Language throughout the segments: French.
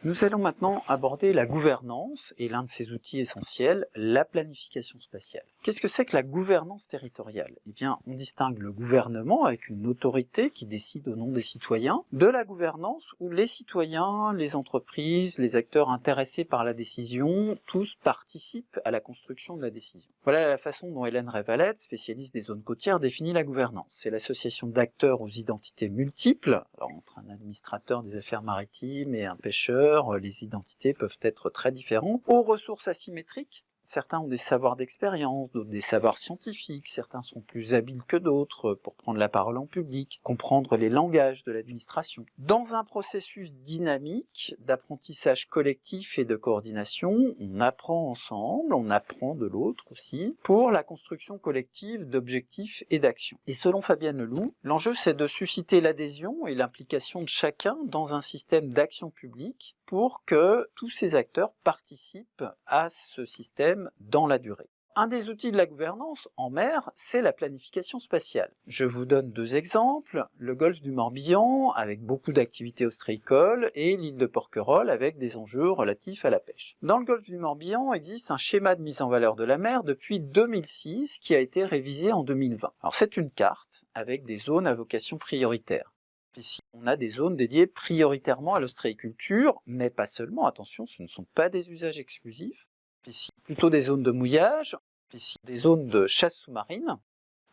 Nous allons maintenant aborder la gouvernance et l'un de ses outils essentiels, la planification spatiale. Qu'est-ce que c'est que la gouvernance territoriale? Eh bien, on distingue le gouvernement avec une autorité qui décide au nom des citoyens, de la gouvernance où les citoyens, les entreprises, les acteurs intéressés par la décision, tous participent à la construction de la décision. Voilà la façon dont Hélène Révalette, spécialiste des zones côtières, définit la gouvernance. C'est l'association d'acteurs aux identités multiples, alors entre un administrateur des affaires maritimes et un pêcheur, les identités peuvent être très différentes, aux ressources asymétriques. Certains ont des savoirs d'expérience, d'autres des savoirs scientifiques, certains sont plus habiles que d'autres pour prendre la parole en public, comprendre les langages de l'administration. Dans un processus dynamique d'apprentissage collectif et de coordination, on apprend ensemble, on apprend de l'autre aussi, pour la construction collective d'objectifs et d'actions. Et selon Fabienne Leloup, l'enjeu c'est de susciter l'adhésion et l'implication de chacun dans un système d'action publique pour que tous ces acteurs participent à ce système dans la durée. Un des outils de la gouvernance en mer, c'est la planification spatiale. Je vous donne deux exemples, le golfe du Morbihan avec beaucoup d'activités ostréicoles et l'île de Porquerolles avec des enjeux relatifs à la pêche. Dans le golfe du Morbihan existe un schéma de mise en valeur de la mer depuis 2006 qui a été révisé en 2020. Alors c'est une carte avec des zones à vocation prioritaire. Ici, on a des zones dédiées prioritairement à l'ostréiculture, mais pas seulement, attention, ce ne sont pas des usages exclusifs. Ici, plutôt des zones de mouillage, ici, des zones de chasse sous-marine.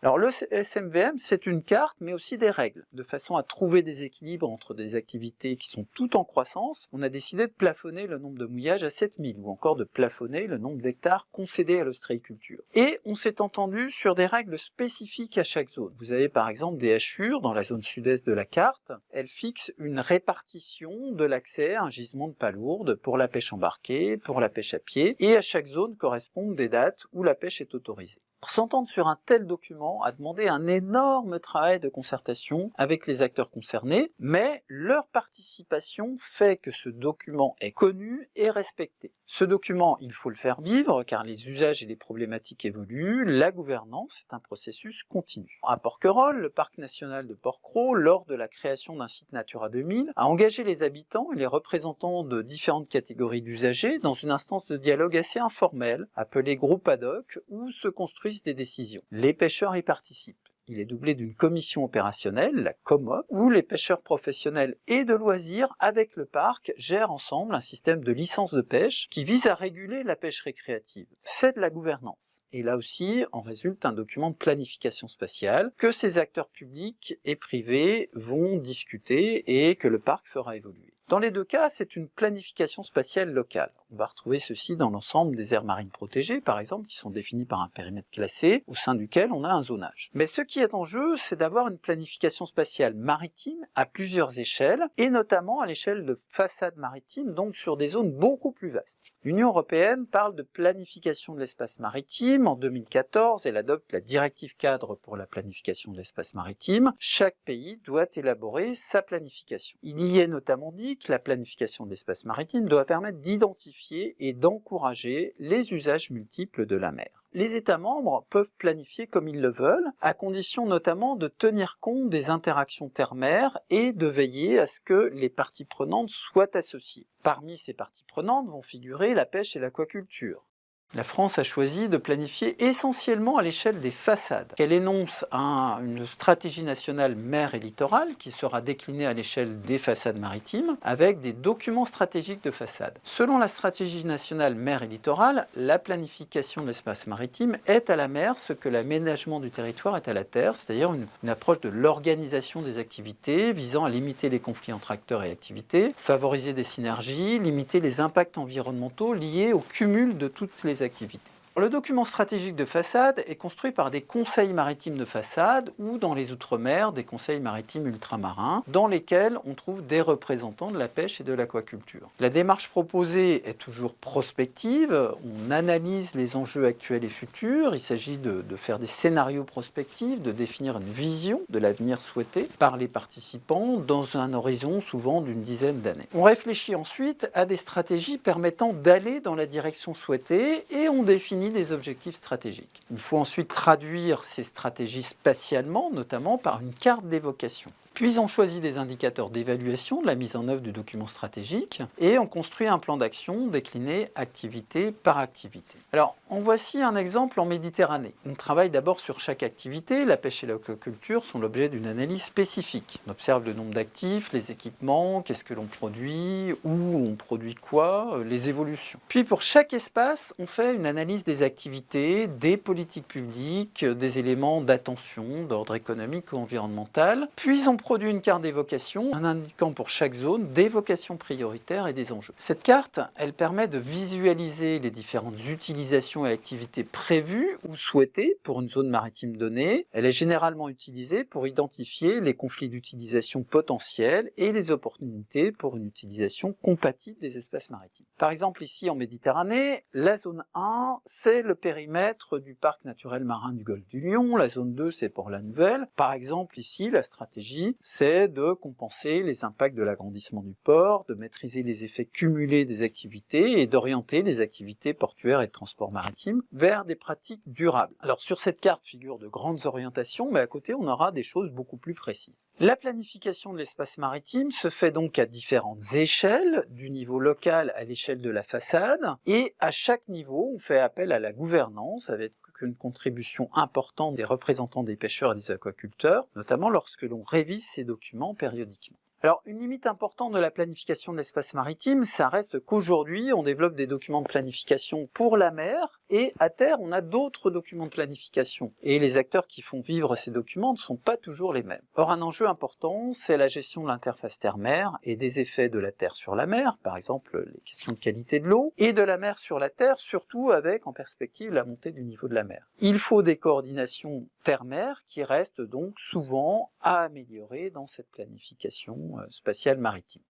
Alors le SMVM, c'est une carte, mais aussi des règles. De façon à trouver des équilibres entre des activités qui sont toutes en croissance, on a décidé de plafonner le nombre de mouillages à 7000, ou encore de plafonner le nombre d'hectares concédés à l'ostréiculture. Et on s'est entendu sur des règles spécifiques à chaque zone. Vous avez par exemple des hachures dans la zone sud-est de la carte. Elles fixent une répartition de l'accès à un gisement de palourdes pour la pêche embarquée, pour la pêche à pied, et à chaque zone correspondent des dates où la pêche est autorisée. S'entendre sur un tel document a demandé un énorme travail de concertation avec les acteurs concernés, mais leur participation fait que ce document est connu et respecté. Ce document, il faut le faire vivre, car les usages et les problématiques évoluent, la gouvernance est un processus continu. À Porquerolles, le parc national de Porquerolles, lors de la création d'un site Natura 2000, a engagé les habitants et les représentants de différentes catégories d'usagers dans une instance de dialogue assez informelle, appelée groupe ad hoc, où se construisent des décisions. Les pêcheurs y participent. Il est doublé d'une commission opérationnelle, la COMOP, où les pêcheurs professionnels et de loisirs, avec le parc, gèrent ensemble un système de licence de pêche qui vise à réguler la pêche récréative. C'est de la gouvernance. Et là aussi, en résulte un document de planification spatiale que ces acteurs publics et privés vont discuter et que le parc fera évoluer. Dans les deux cas, c'est une planification spatiale locale. On va retrouver ceci dans l'ensemble des aires marines protégées, par exemple, qui sont définies par un périmètre classé, au sein duquel on a un zonage. Mais ce qui est en jeu, c'est d'avoir une planification spatiale maritime à plusieurs échelles, et notamment à l'échelle de façades maritimes, donc sur des zones beaucoup plus vastes. L'Union européenne parle de planification de l'espace maritime. En 2014, elle adopte la directive cadre pour la planification de l'espace maritime. Chaque pays doit élaborer sa planification. Il y est notamment dit que la planification de l'espace maritime doit permettre d'identifier et d'encourager les usages multiples de la mer. Les États membres peuvent planifier comme ils le veulent, à condition notamment de tenir compte des interactions terre-mer et de veiller à ce que les parties prenantes soient associées. Parmi ces parties prenantes vont figurer la pêche et l'aquaculture. La France a choisi de planifier essentiellement à l'échelle des façades. Elle énonce une stratégie nationale mer et littoral qui sera déclinée à l'échelle des façades maritimes avec des documents stratégiques de façade. Selon la stratégie nationale mer et littoral, la planification de l'espace maritime est à la mer ce que l'aménagement du territoire est à la terre, c'est-à-dire une approche de l'organisation des activités visant à limiter les conflits entre acteurs et activités, favoriser des synergies, limiter les impacts environnementaux liés au cumul de toutes les activités. Le document stratégique de façade est construit par des conseils maritimes de façade ou dans les Outre-mer, des conseils maritimes ultramarins, dans lesquels on trouve des représentants de la pêche et de l'aquaculture. La démarche proposée est toujours prospective, on analyse les enjeux actuels et futurs, il s'agit de faire des scénarios prospectifs, de définir une vision de l'avenir souhaité par les participants dans un horizon souvent d'une dizaine d'années. On réfléchit ensuite à des stratégies permettant d'aller dans la direction souhaitée et on définit définit des objectifs stratégiques. Il faut ensuite traduire ces stratégies spatialement, notamment par une carte d'évocation. Puis on choisit des indicateurs d'évaluation de la mise en œuvre du document stratégique et on construit un plan d'action décliné activité par activité. Alors, en voici un exemple en Méditerranée. On travaille d'abord sur chaque activité. La pêche et l'aquaculture sont l'objet d'une analyse spécifique. On observe le nombre d'actifs, les équipements, qu'est-ce que l'on produit, où on produit quoi, les évolutions. Puis pour chaque espace, on fait une analyse des activités, des politiques publiques, des éléments d'attention d'ordre économique ou environnemental. Puis on produit une carte d'évocation, en indiquant pour chaque zone des vocations prioritaires et des enjeux. Cette carte, elle permet de visualiser les différentes utilisations et activités prévues ou souhaitées pour une zone maritime donnée. Elle est généralement utilisée pour identifier les conflits d'utilisation potentiels et les opportunités pour une utilisation compatible des espaces maritimes. Par exemple, ici en Méditerranée, la zone 1, c'est le périmètre du parc naturel marin du Golfe du Lion. La zone 2, c'est Port-la-Nouvelle. Par exemple, ici, la stratégie, c'est de compenser les impacts de l'agrandissement du port, de maîtriser les effets cumulés des activités et d'orienter les activités portuaires et de transport maritime vers des pratiques durables. Alors sur cette carte figurent de grandes orientations, mais à côté on aura des choses beaucoup plus précises. La planification de l'espace maritime se fait donc à différentes échelles, du niveau local à l'échelle de la façade, et à chaque niveau on fait appel à la gouvernance avec une contribution importante des représentants des pêcheurs et des aquaculteurs, notamment lorsque l'on révise ces documents périodiquement. Alors, une limite importante de la planification de l'espace maritime, ça reste qu'aujourd'hui, on développe des documents de planification pour la mer, et à terre, on a d'autres documents de planification. Et les acteurs qui font vivre ces documents ne sont pas toujours les mêmes. Or, un enjeu important, c'est la gestion de l'interface terre-mer et des effets de la terre sur la mer, par exemple les questions de qualité de l'eau, et de la mer sur la terre, surtout avec en perspective la montée du niveau de la mer. Il faut des coordinations terre-mer qui restent donc souvent à améliorer dans cette planification spatiale maritime.